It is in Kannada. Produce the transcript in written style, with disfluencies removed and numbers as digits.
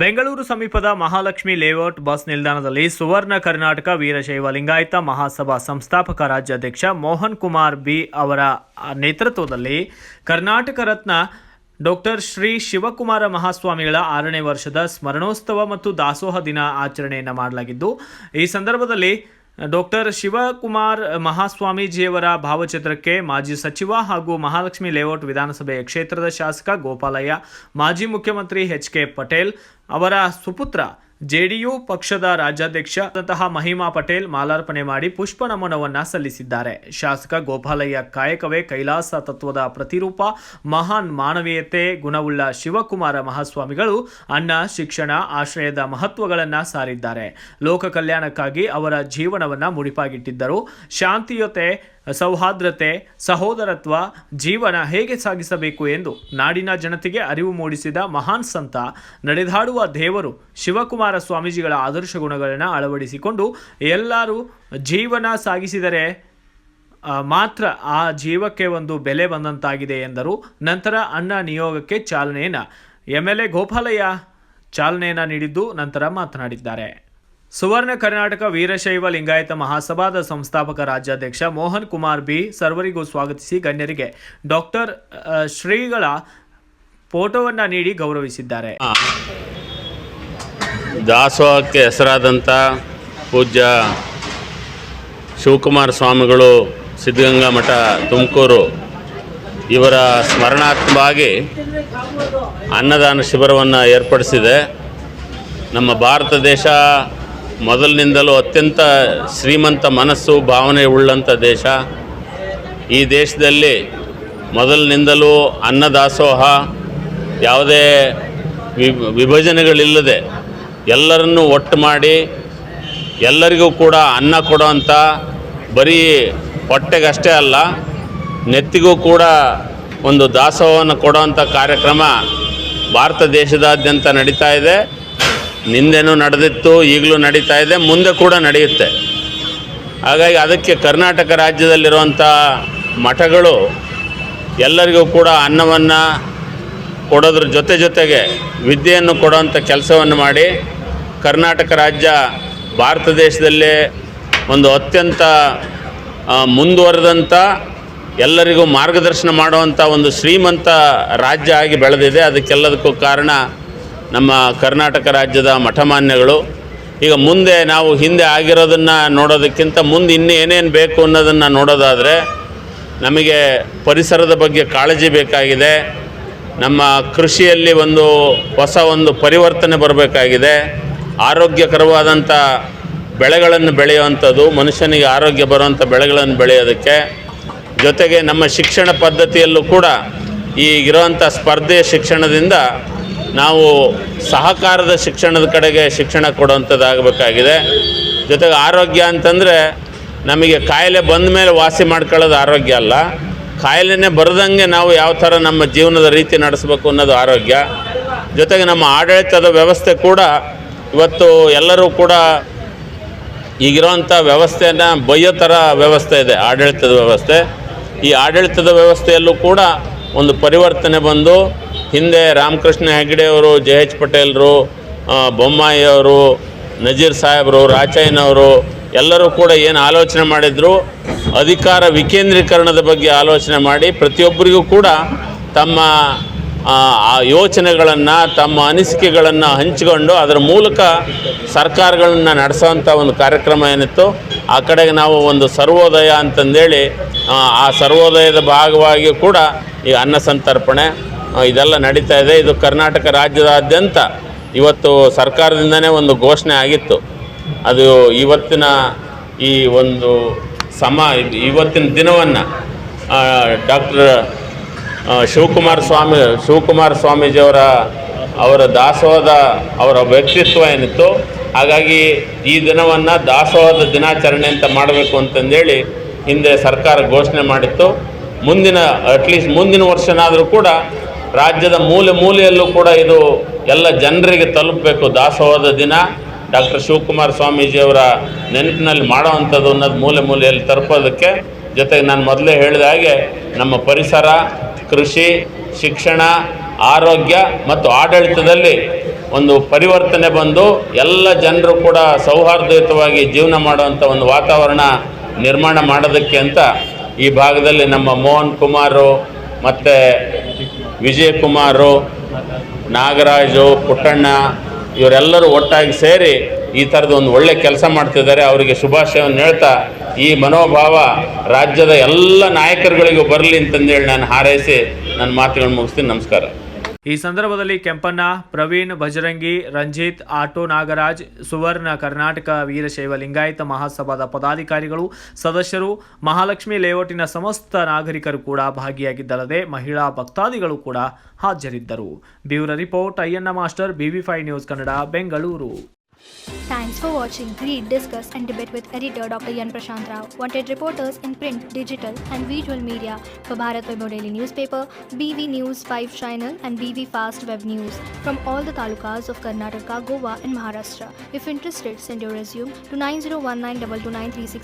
ಬೆಂಗಳೂರು ಸಮೀಪದ ಮಹಾಲಕ್ಷ್ಮಿ ಲೇಔಟ್ ಬಸ್ ನಿಲ್ದಾಣದಲ್ಲಿ ಸುವರ್ಣ ಕರ್ನಾಟಕ ವೀರಶೈವ ಲಿಂಗಾಯತ ಮಹಾಸಭಾ ಸಂಸ್ಥಾಪಕ ರಾಜ್ಯಾಧ್ಯಕ್ಷ ಮೋಹನ್ ಕುಮಾರ್ ಬಿ ಅವರ ನೇತೃತ್ವದಲ್ಲಿ ಕರ್ನಾಟಕ ರತ್ನ ಡಾಕ್ಟರ್ ಶ್ರೀ ಶಿವಕುಮಾರ ಮಹಾಸ್ವಾಮಿಗಳ 6ನೇ ವರ್ಷದ ಸ್ಮರಣೋತ್ಸವ ಮತ್ತು ದಾಸೋಹ ದಿನ ಆಚರಣೆಯನ್ನು ಮಾಡಲಾಗಿದ್ದು, ಈ ಸಂದರ್ಭದಲ್ಲಿ ಡಾಕ್ಟರ್ ಶಿವಕುಮಾರ್ ಮಹಾಸ್ವಾಮೀಜಿಯವರ ಭಾವಚಿತ್ರಕ್ಕೆ ಮಾಜಿ ಸಚಿವ ಹಾಗೂ ಮಹಾಲಕ್ಷ್ಮಿ ಲೇಔಟ್ ವಿಧಾನಸಭೆಯ ಕ್ಷೇತ್ರದ ಶಾಸಕ ಗೋಪಾಲಯ್ಯ, ಮಾಜಿ ಮುಖ್ಯಮಂತ್ರಿ ಎಚ್.ಕೆ. ಪಟೇಲ್ ಅವರ ಸುಪುತ್ರ ಜೆಡಿಯು ಪಕ್ಷದ ರಾಜ್ಯಾಧ್ಯಕ್ಷ ಮಹಿಮಾ ಪಟೇಲ್ ಮಾಲಾರ್ಪಣೆ ಮಾಡಿ ಪುಷ್ಪ ನಮನವನ್ನು ಸಲ್ಲಿಸಿದ್ದಾರೆ. ಶಾಸಕ ಗೋಪಾಲಯ್ಯ ಕಾಯಕವೇ ಕೈಲಾಸ ತತ್ವದ ಪ್ರತಿರೂಪ, ಮಹಾನ್ ಮಾನವೀಯತೆ ಗುಣವುಳ್ಳ ಶಿವಕುಮಾರ ಮಹಾಸ್ವಾಮಿಗಳು ಅನ್ನ, ಶಿಕ್ಷಣ, ಆಶ್ರಯದ ಮಹತ್ವಗಳನ್ನು ಸಾರಿದ್ದಾರೆ. ಲೋಕ ಕಲ್ಯಾಣಕ್ಕಾಗಿ ಅವರ ಜೀವನವನ್ನು ಮುಡಿಪಾಗಿಟ್ಟಿದ್ದರು. ಶಾಂತಿಯುತೆ, ಸೌಹಾರ್ದತೆ, ಸಹೋದರತ್ವ ಜೀವನ ಹೇಗೆ ಸಾಗಿಸಬೇಕು ಎಂದು ನಾಡಿನ ಜನತೆಗೆ ಅರಿವು ಮೂಡಿಸಿದ ಮಹಾನ್ ಸಂತ, ನಡೆದಾಡುವ ದೇವರು ಶಿವಕುಮಾರ ಸ್ವಾಮೀಜಿಗಳ ಆದರ್ಶ ಗುಣಗಳನ್ನು ಅಳವಡಿಸಿಕೊಂಡು ಎಲ್ಲರೂ ಜೀವನ ಸಾಗಿಸಿದರೆ ಮಾತ್ರ ಆ ಜೀವಕ್ಕೆ ಒಂದು ಬೆಲೆ ಬಂದಂತಾಗಿದೆ ಎಂದರು. ನಂತರ ಅನ್ನ ನಿಯೋಗಕ್ಕೆ ಚಾಲನೆಯನ್ನು MLA ಗೋಪಾಲಯ್ಯ ಚಾಲನೆಯನ್ನು ನೀಡಿದ್ದು ನಂತರ ಮಾತನಾಡಿದ್ದಾರೆ. ಸುವರ್ಣ ಕರ್ನಾಟಕ ವೀರಶೈವ ಲಿಂಗಾಯತ ಮಹಾಸಭಾದ ಸಂಸ್ಥಾಪಕ ರಾಜ್ಯಾಧ್ಯಕ್ಷ ಮೋಹನ್ ಕುಮಾರ್ ಬಿ ಸರ್ವರಿಗೂ ಸ್ವಾಗತಿಸಿ ಗಣ್ಯರಿಗೆ ಡಾಕ್ಟರ್ ಶ್ರೀಗಳ ಫೋಟೋವನ್ನು ನೀಡಿ ಗೌರವಿಸಿದ್ದಾರೆ. ದಾಸೋಹಕ್ಕೆ ಹೆಸರಾದಂಥ ಪೂಜ್ಯ ಶಿವಕುಮಾರ ಸ್ವಾಮಿಗಳು, ಸಿದ್ಧಗಂಗಾ ಮಠ ತುಮಕೂರು ಇವರ ಸ್ಮರಣಾರ್ಥವಾಗಿ ಅನ್ನದಾನ ಶಿಬಿರವನ್ನು ಏರ್ಪಡಿಸಿದೆ. ನಮ್ಮ ಭಾರತ ದೇಶ ಮೊದಲಿನಿಂದಲೂ ಅತ್ಯಂತ ಶ್ರೀಮಂತ ಮನಸ್ಸು, ಭಾವನೆ ಉಳ್ಳಂಥ ದೇಶ. ಈ ದೇಶದಲ್ಲಿ ಮೊದಲಿನಿಂದಲೂ ಅನ್ನದಾಸೋಹ, ಯಾವುದೇ ವಿಭಜನೆಗಳಿಲ್ಲದೆ ಎಲ್ಲರನ್ನೂ ಒಟ್ಟು ಮಾಡಿ ಎಲ್ಲರಿಗೂ ಕೂಡ ಅನ್ನ ಕೊಡುವಂಥ, ಬರೀ ಹೊಟ್ಟೆಗಷ್ಟೇ ಅಲ್ಲ ನೆತ್ತಿಗೂ ಕೂಡ ಒಂದು ದಾಸೋಹವನ್ನು ಕೊಡುವಂಥ ಕಾರ್ಯಕ್ರಮ ಭಾರತ ದೇಶದಾದ್ಯಂತ ನಡೀತಾ ಇದೆ. ನಿಂದೇನೂ ನಡೆದಿತ್ತು, ಈಗಲೂ ನಡೀತಾ ಇದೆ, ಮುಂದೆ ಕೂಡ ನಡೆಯುತ್ತೆ. ಹಾಗಾಗಿ ಅದಕ್ಕೆ ಕರ್ನಾಟಕ ರಾಜ್ಯದಲ್ಲಿರುವಂಥ ಮಠಗಳು ಎಲ್ಲರಿಗೂ ಕೂಡ ಅನ್ನವನ್ನು ಕೊಡೋದ್ರ ಜೊತೆಗೆ ವಿದ್ಯೆಯನ್ನು ಕೊಡುವಂಥ ಕೆಲಸವನ್ನು ಮಾಡಿ ಕರ್ನಾಟಕ ರಾಜ್ಯ ಭಾರತ ದೇಶದಲ್ಲೇ ಒಂದು ಅತ್ಯಂತ ಮುಂದುವರೆದಂಥ, ಎಲ್ಲರಿಗೂ ಮಾರ್ಗದರ್ಶನ ಮಾಡುವಂಥ ಒಂದು ಶ್ರೀಮಂತ ರಾಜ್ಯ ಆಗಿ ಬೆಳೆದಿದೆ. ಅದಕ್ಕೆಲ್ಲದಕ್ಕೂ ಕಾರಣ ನಮ್ಮ ಕರ್ನಾಟಕ ರಾಜ್ಯದ ಮಠಮಾನ್ಯಗಳು. ಈಗ ಮುಂದೆ ನಾವು ಹಿಂದೆ ಆಗಿರೋದನ್ನು ನೋಡೋದಕ್ಕಿಂತ ಮುಂದೆ ಇನ್ನೂ ಏನೇನು ಬೇಕು ಅನ್ನೋದನ್ನು ನೋಡೋದಾದರೆ, ನಮಗೆ ಪರಿಸರದ ಬಗ್ಗೆ ಕಾಳಜಿ ಬೇಕಾಗಿದೆ. ನಮ್ಮ ಕೃಷಿಯಲ್ಲಿ ಹೊಸ ಪರಿವರ್ತನೆ ಬರಬೇಕಾಗಿದೆ. ಆರೋಗ್ಯಕರವಾದಂಥ ಬೆಳೆಗಳನ್ನು ಬೆಳೆಯುವಂಥದ್ದು, ಮನುಷ್ಯನಿಗೆ ಆರೋಗ್ಯ ಬರುವಂಥ ಬೆಳೆಗಳನ್ನು ಬೆಳೆಯೋದಕ್ಕೆ, ಜೊತೆಗೆ ನಮ್ಮ ಶಿಕ್ಷಣ ಪದ್ಧತಿಯಲ್ಲೂ ಕೂಡ ಈಗಿರುವಂಥ ಸ್ಪರ್ಧೆಯ ಶಿಕ್ಷಣದಿಂದ ನಾವು ಸಹಕಾರದ ಶಿಕ್ಷಣದ ಕಡೆಗೆ ಶಿಕ್ಷಣ ಕೊಡುವಂಥದ್ದಾಗಬೇಕಾಗಿದೆ. ಜೊತೆಗೆ ಆರೋಗ್ಯ ಅಂತಂದರೆ ನಮಗೆ ಕಾಯಿಲೆ ಬಂದ ಮೇಲೆ ವಾಸಿ ಮಾಡ್ಕೊಳ್ಳೋದು ಆರೋಗ್ಯ ಅಲ್ಲ, ಕಾಯಿಲೆನೇ ಬರದಂಗೆ ನಾವು ಯಾವ ಥರ ನಮ್ಮ ಜೀವನದ ರೀತಿ ನಡೆಸಬೇಕು ಅನ್ನೋದು ಆರೋಗ್ಯ. ಜೊತೆಗೆ ನಮ್ಮ ಆಡಳಿತದ ವ್ಯವಸ್ಥೆ ಕೂಡ ಇವತ್ತು ಎಲ್ಲರೂ ಕೂಡ ಈಗಿರೋವಂಥ ವ್ಯವಸ್ಥೆಯನ್ನು ಬಯ್ಯೋ ಥರ ವ್ಯವಸ್ಥೆ ಇದೆ ಆಡಳಿತದ ವ್ಯವಸ್ಥೆ. ಈ ಆಡಳಿತದ ವ್ಯವಸ್ಥೆಯಲ್ಲೂ ಕೂಡ ಒಂದು ಪರಿವರ್ತನೆ ಬಂದು, ಹಿಂದೆ ರಾಮಕೃಷ್ಣ ಹೆಗಡೆಯವರು, JH ಪಟೇಲರು, ಬೊಮ್ಮಾಯಿಯವರು, ನಜೀರ್ ಸಾಹೇಬರು, ರಾಚಯ್ಯನವರು ಎಲ್ಲರೂ ಕೂಡ ಏನು ಆಲೋಚನೆ ಮಾಡಿದರು, ಅಧಿಕಾರ ವಿಕೇಂದ್ರೀಕರಣದ ಬಗ್ಗೆ ಆಲೋಚನೆ ಮಾಡಿ ಪ್ರತಿಯೊಬ್ಬರಿಗೂ ಕೂಡ ತಮ್ಮ ಯೋಚನೆಗಳನ್ನು, ತಮ್ಮ ಅನಿಸಿಕೆಗಳನ್ನು ಹಂಚಿಕೊಂಡು ಅದರ ಮೂಲಕ ಸರ್ಕಾರಗಳನ್ನು ನಡೆಸೋವಂಥ ಒಂದು ಕಾರ್ಯಕ್ರಮ ಏನಿತ್ತು, ಆ ಕಡೆಗೆ ನಾವು ಒಂದು ಸರ್ವೋದಯ ಅಂತಂದೇಳಿ ಆ ಸರ್ವೋದಯದ ಭಾಗವಾಗಿ ಕೂಡ ಈ ಅನ್ನ ಸಂತರ್ಪಣೆ ಇದೆಲ್ಲ ನಡೀತಾ ಇದೆ. ಇದು ಕರ್ನಾಟಕ ರಾಜ್ಯದಾದ್ಯಂತ ಇವತ್ತು ಸರ್ಕಾರದಿಂದನೇ ಒಂದು ಘೋಷಣೆ ಆಗಿತ್ತು. ಅದು ಇವತ್ತಿನ ಈ ಇವತ್ತಿನ ದಿನವನ್ನು ಡಾಕ್ಟರ್ ಶಿವಕುಮಾರ ಸ್ವಾಮೀಜಿಯವರ ದಾಸೋಹದ ಅವರ ವ್ಯಕ್ತಿತ್ವ ಏನಿತ್ತು, ಹಾಗಾಗಿ ಈ ದಿನವನ್ನು ದಾಸೋಹದ ದಿನಾಚರಣೆ ಅಂತ ಮಾಡಬೇಕು ಅಂತಂದೇಳಿ ಹಿಂದೆ ಸರ್ಕಾರ ಘೋಷಣೆ ಮಾಡಿತ್ತು. ಅಟ್ಲೀಸ್ಟ್ ಮುಂದಿನ ವರ್ಷನಾದರೂ ಕೂಡ ರಾಜ್ಯದ ಮೂಲೆಯಲ್ಲೂ ಕೂಡ ಇದು ಎಲ್ಲ ಜನರಿಗೆ ತಲುಪಬೇಕು. ದಾಸೋಹದ ದಿನ ಡಾಕ್ಟರ್ ಶಿವಕುಮಾರ ಸ್ವಾಮೀಜಿಯವರ ನೆನಪಿನಲ್ಲಿ ಮಾಡೋವಂಥದ್ದು ಅನ್ನೋದು ಮೂಲೆಯಲ್ಲಿ ತಲುಪೋದಕ್ಕೆ, ಜೊತೆಗೆ ನಾನು ಮೊದಲೇ ಹೇಳಿದ ಹಾಗೆ ನಮ್ಮ ಪರಿಸರ, ಕೃಷಿ, ಶಿಕ್ಷಣ, ಆರೋಗ್ಯ ಮತ್ತು ಆಡಳಿತದಲ್ಲಿ ಒಂದು ಪರಿವರ್ತನೆ ಬಂದು ಎಲ್ಲ ಜನರು ಕೂಡ ಸೌಹಾರ್ದಯುತವಾಗಿ ಜೀವನ ಮಾಡುವಂಥ ಒಂದು ವಾತಾವರಣ ನಿರ್ಮಾಣ ಮಾಡೋದಕ್ಕೆ ಅಂತ ಈ ಭಾಗದಲ್ಲಿ ನಮ್ಮ ಮೋಹನ್ ಕುಮಾರು ಮತ್ತು ವಿಜಯಕುಮಾರು, ನಾಗರಾಜು, ಪುಟ್ಟಣ್ಣ ಇವರೆಲ್ಲರೂ ಒಟ್ಟಾಗಿ ಸೇರಿ ಈ ಥರದ ಒಂದು ಒಳ್ಳೆ ಕೆಲಸ ಮಾಡ್ತಿದ್ದಾರೆ. ಅವರಿಗೆ ಶುಭಾಶಯವನ್ನು ಹೇಳ್ತಾ ಈ ಮನೋಭಾವ ರಾಜ್ಯದ ಎಲ್ಲ ನಾಯಕರುಗಳಿಗೂ ಬರಲಿ ಅಂತಂದೇಳಿ ನಾನು ಹಾರೈಸಿ ನನ್ನ ಮಾತುಗಳನ್ನು ಮುಗಿಸ್ತೀನಿ. ನಮಸ್ಕಾರ. ಈ ಸಂದರ್ಭದಲ್ಲಿ ಕೆಂಪಣ್ಣ, ಪ್ರವೀಣ್, ಬಜರಂಗಿ, ರಂಜಿತ್, ಆಟೋ ನಾಗರಾಜ್, ಸುವರ್ಣ ಕರ್ನಾಟಕ ವೀರಶೈವ ಲಿಂಗಾಯತ ಮಹಾಸಭಾದ ಪದಾಧಿಕಾರಿಗಳು, ಸದಸ್ಯರು, ಮಹಾಲಕ್ಷ್ಮಿ ಲೇಔಟಿನ ಸಮಸ್ತ ನಾಗರಿಕರು ಕೂಡ ಭಾಗಿಯಾಗಿದ್ದಲ್ಲದೆ ಮಹಿಳಾ ಭಕ್ತಾದಿಗಳು ಕೂಡ ಹಾಜರಿದ್ದರು. Bureau report Ayyanna master, BV5 news Kannada, Bengaluru. Thanks for watching. Read, discuss and debate with editor Dr. Yan Prashant Rao. Wanted reporters in print, digital and visual media for Bharat Vaibhav Daily Newspaper, BV News 5 Channel and BV Fast Web News from all the talukas of Karnataka, Goa and Maharashtra. If interested, send your resume to 9019229369.